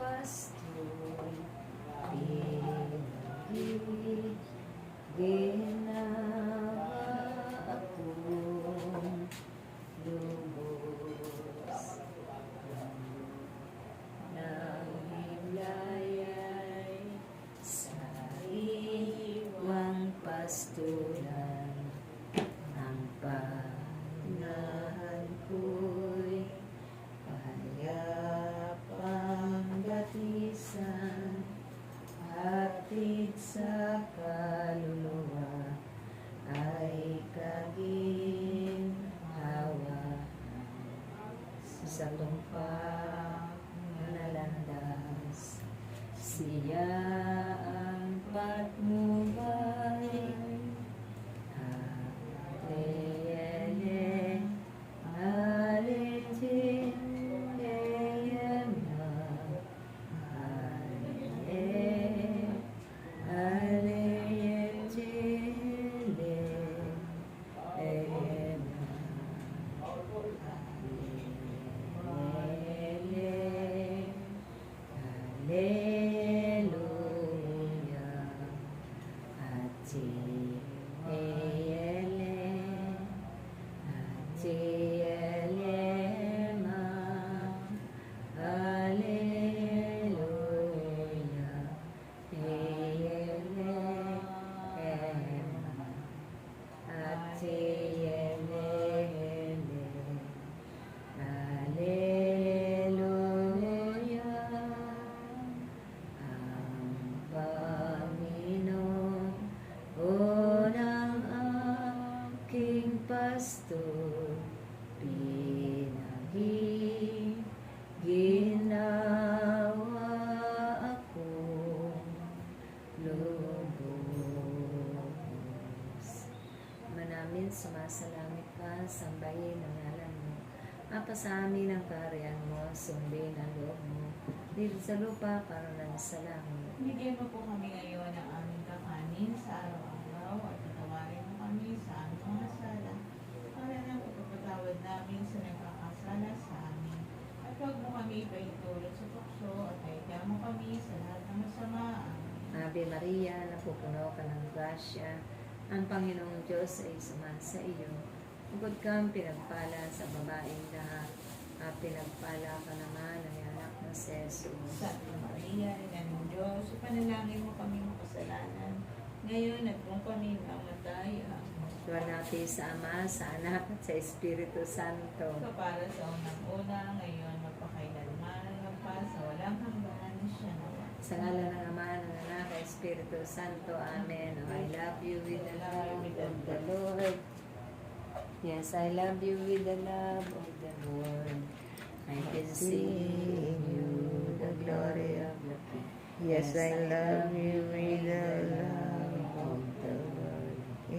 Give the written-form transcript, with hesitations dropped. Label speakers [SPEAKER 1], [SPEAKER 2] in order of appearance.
[SPEAKER 1] pasto'y pinag ginawa akong lubos ng himlayay sa iwang pastulan. Ang panahan ko'y payapang batisan, hatid sa kaluluwa ay kaginhawa sa lumpang nalandas. Siya ang patnubay, Alele, Alejin, Eyema, Ale, Alejin, Eyema, Alele, Hallelujah, Ati, Elema, Hallelujah, Elema, Ati, Hallelujah. Ang Panginoon ng aking pastor, ginawa akong lubos. Manamin sumasalangit ka, sambahin ang ngalan mo. Apa sa amin ang kaharian mo, sundin ang loob mo, dito sa lupa para lang sa langit.
[SPEAKER 2] Bigyan mo po kami ngayon ng aming kakanin sa araw-araw at patawarin mo kami sa aming mga sala para nang ipagpatawad namin sa nagkakasala sa amin. At huwag mo kami ipahintulot sa tukso at pahiga mo kami sa lahat ng masama. Amen.
[SPEAKER 1] Ave Maria, napupuno ka ng grasya, ang Panginoong Diyos ay sumasa iyo. Bukod kang pinagpala sa babaeng lahat, at pinagpala ka naman ang anak na si Jesus.
[SPEAKER 2] Santa Maria, Ina ng Diyos, ipanalangin mo kami makasalanan, ngayon at kung kami mamatay. Amen.
[SPEAKER 1] Tuwa natin sa Ama, sa Anak, at sa Espiritu Santo.
[SPEAKER 2] Kapara sa unang-una, ngayon, magpakailanman, magpas sa walang hanggan, siya naman.
[SPEAKER 1] Sa ngalan ng Ama, ng Anak, at Espiritu Santo. Amen. Oh, I love you with the love of the Lord. Yes, I love you with the love of the Lord. I can see in you the glory of the King.
[SPEAKER 3] Yes, I love you with the love